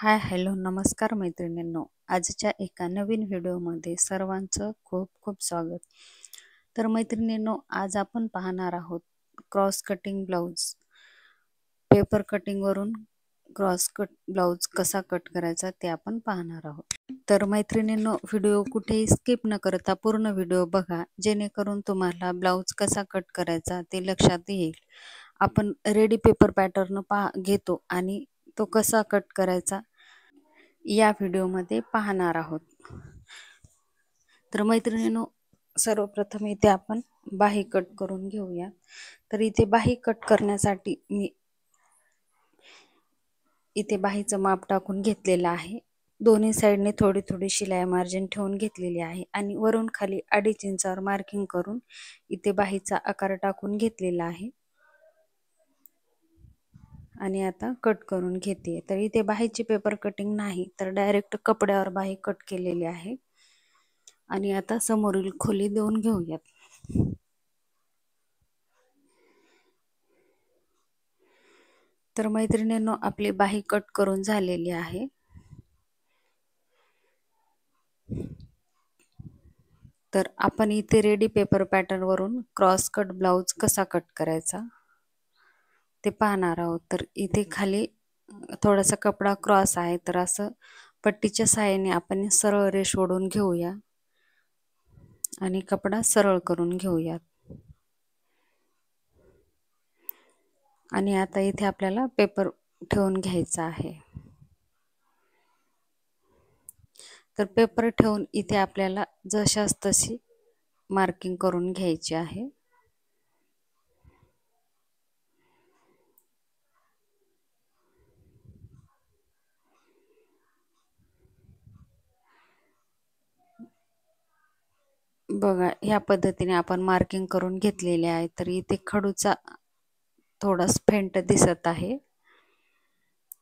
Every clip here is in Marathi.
हाय हॅलो नमस्कार मैत्रिणींनो. आजच्या एका नवीन व्हिडिओमध्ये सर्वांचं खूप खूप स्वागत. तर मैत्रिणींनो, आज आपण पाहणार आहोत cross cutting blouse. Paper cutting वरून क्रॉस कट ब्लाउज कसा कट करायचा ते आपण पाहणार आहोत. तर मैत्रिणींनो, व्हिडिओ कुठेही स्किप न करता पूर्ण व्हिडिओ बघा, जेणेकरून तुम्हाला ब्लाउज कसा कट करायचा ते लक्षात येईल. आपण रेडी पेपर पॅटर्न घेतो आणि तो कसा कट करायचा या व्हिडिओमध्ये पाहणार आहोत. तर मैत्रिणींनो, सर्वप्रथम इथे आपण बाही कट करून घेऊया. तर इथे बाही कट करण्यासाठी मी इथे बाहीचं माप टाकून घेतलेलं आहे. दोन्ही साइडने थोडी थोडी शिलाई मार्जिन ठेवून घेतलेली आहे आणि वरून खाली 2.5 इंचावर मार्किंग करून इथे बाहीचा आकार टाकून घेतलेला आहे आणि आता कट करून घेते. तर इथे बाहीची पेपर कटिंग नाही, तर डायरेक्ट कपड्यावर बाही कट केलेली आहे. आणि आता समोरील खोली देऊन घेऊयात. तर मैत्रिणींनो, आपली बाही कट करून झालेली आहे. तर आपण इथे रेडी पेपर पॅटर्न वरून क्रॉस कट ब्लाउज कसा कट करायचा ते पाहणार आहोत. तर इथे खाली थोडासा कपडा क्रॉस आहे, तर असं पट्टीच्या सहाय्याने आपण सरळ रेष ओढून घेऊया आणि कपडा सरळ करून घेऊयात. आणि आता इथे आपल्याला पेपर ठेवून घ्यायचा आहे. तर पेपर ठेवून इथे आपल्याला जशास तशी मार्किंग करून घ्यायची आहे. बघा, ह्या पद्धतीने आपण मार्किंग करून घेतलेले आहे. तर इथे खडूचा थोडा फेंट दिसत आहे.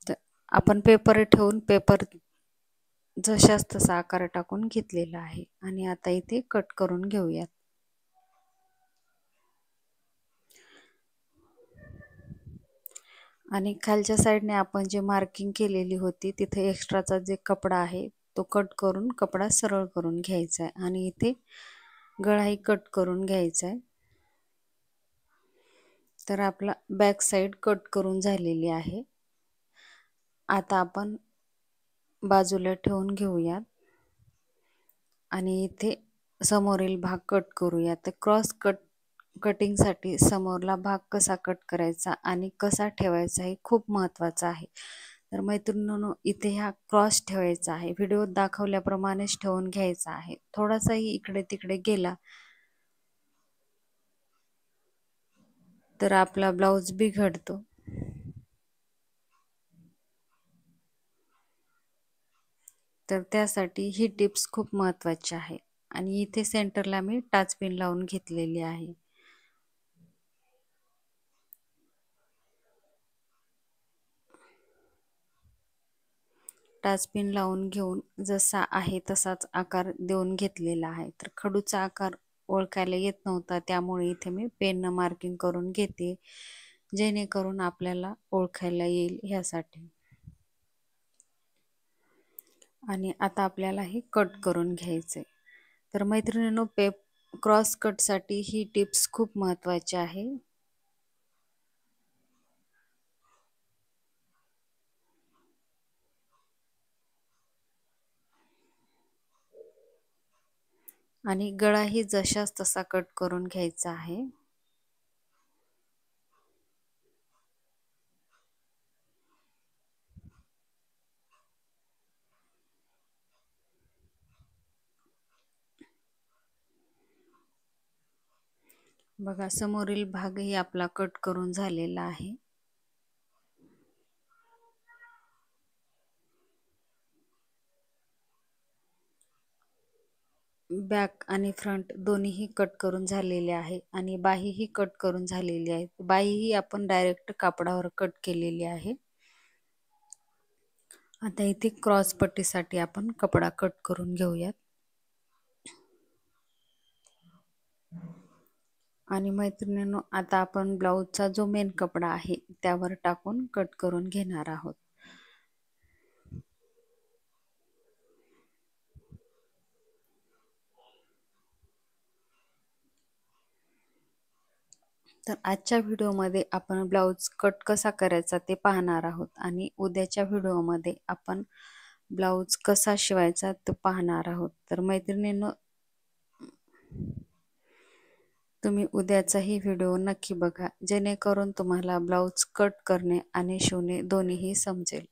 तर आपण पेपर ठेवून पेपर जशास तसा आकार टाकून घेतलेला आहे आणि आता इथे कट करून घेऊयात. आणि खालच्या साईडने आपण जे मार्किंग केलेली होती तिथे एक्स्ट्राचा जे कपडा आहे तो कट करून कपडा सरळ करून घ्यायचा आहे आणि इथे गळाही कट करून घ्यायचा आहे. तर आपला बॅक साईड कट करून झालेली आहे. आता आपण बाजूला ठेवून घेऊयात आणि इथे समोरील भाग कट करूया. तर क्रॉस कटिंगसाठी समोरला भाग कसा कट करायचा आणि कसा ठेवायचा हे खूप महत्त्वाचं आहे. तर मैत्रिणींनो, इथे हा क्रॉस ठेवायचा आहे. व्हिडिओत दाखवल्याप्रमाणेच ठेवून घ्यायचा आहे. थोडासाही इकडे तिकडे गेला तर आपला ब्लाउज बिघडतो. तर त्यासाठी ही टिप्स खूप महत्त्वाची आहे. आणि इथे सेंटरला मी टाच पिन लावून घेतलेली आहे. टाच पिन लावून घेऊन जसा आहे तसाच आकार देऊन घेतलेला आहे. तर खडूचा आकार ओळखायला येत नव्हता, त्यामुळे इथे मी पेननं मार्किंग करून घेते, जेणेकरून आपल्याला ओळखायला येईल ह्यासाठी. आणि आता आपल्याला हे कट करून घ्यायचे. तर मैत्रिणींनो, क्रॉस कटसाठी ही टिप्स खूप महत्त्वाची आहे. आणि गळाही जशास तसा कट करून घ्यायचा आहे. बघा, समोरील भागही आपला कट करून झालेला आहे. बॅक आणि फ्रंट दोन्हीही कट करून झालेले आहे आणि बाहीही कट करून झालेली आहे. बाहीही आपण डायरेक्ट कापडावर कट केलेली आहे. आता इथे क्रॉस पट्टीसाठी आपण कपडा कट करून घेऊयात. आणि मैत्रिणींनो, आता आपण ब्लाउजचा जो मेन कपडा आहे त्यावर टाकून कट करून घेणार आहोत. तर आजच्या व्हिडिओमध्ये आपण ब्लाऊज कट कसा करायचा ते पाहणार आहोत आणि उद्याच्या व्हिडिओमध्ये आपण ब्लाऊज कसा शिवायचा ते पाहणार आहोत. तर मैत्रिणींनो, तुम्ही उद्याचाही व्हिडिओ नक्की बघा, जेणेकरून तुम्हाला ब्लाऊज कट करणे आणि शिवणे दोन्हीही समजेल.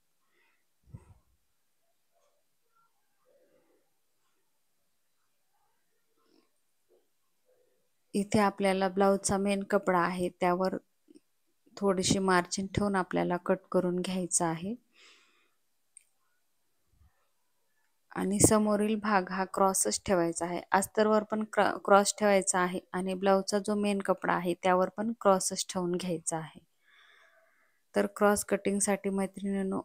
इथे आपल्याला ब्लाऊजचा मेन कपडा आहे, त्यावर थोडीशी मार्जिन ठेवून आपल्याला कट करून घ्यायचा आहे आणि समोरील भाग हा क्रॉसच ठेवायचा आहे. अस्तरवर पण क्रॉस ठेवायचा आहे आणि ब्लाऊजचा जो मेन कपडा आहे त्यावर पण क्रॉसच ठेवून घ्यायचा आहे. तर क्रॉस कटिंगसाठी मैत्रिणींनो,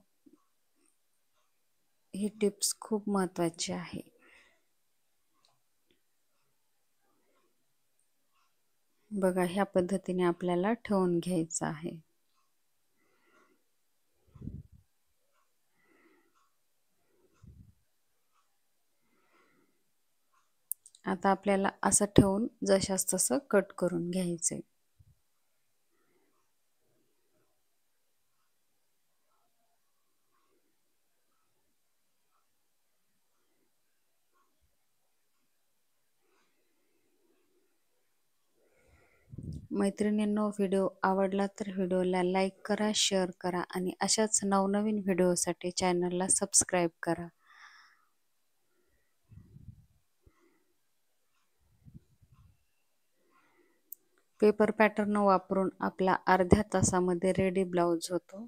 ही टिप्स खूप महत्त्वाची आहे. बघा, ह्या पद्धतीने आपल्याला ठेवून घ्यायचं आहे. आता आपल्याला असं ठेवून जशास तसं कट करून घ्यायचंय. मैत्रिणींनो, व्हिडिओ आवडला तर व्हिडिओला लाईक करा, शेअर करा आणि अशाच नवनवीन व्हिडिओसाठी चॅनलला सबस्क्राईब करा. पेपर पॅटर्न वापरून आपला अर्ध्या तासामध्ये रेडी ब्लाऊज होतो.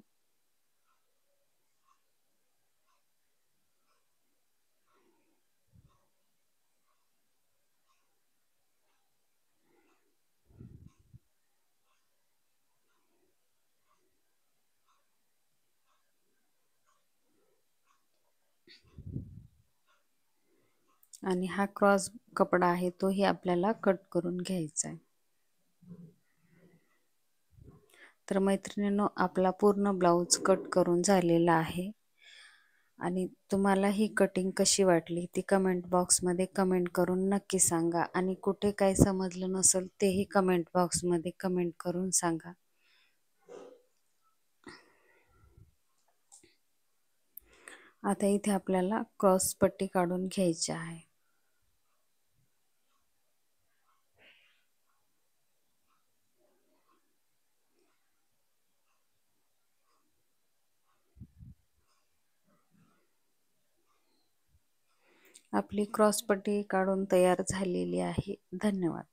आणि हा क्रॉस कपडा आहे तोही आपल्याला कट करून घ्यायचा आहे. तर मैत्रिणींनो, आपला पूर्ण ब्लाऊज कट करून झालेला आहे आणि तुम्हाला ही कटिंग कशी वाटली ती कमेंट बॉक्समध्ये कमेंट करून नक्की सांगा आणि कुठे काय समजलं नसेल तेही कमेंट बॉक्समध्ये कमेंट करून सांगा. आता इथे आपल्याला क्रॉस पट्टी काढून घ्यायची आहे. आपली क्रॉस पट्टी काढून तयार झालेली आहे. धन्यवाद.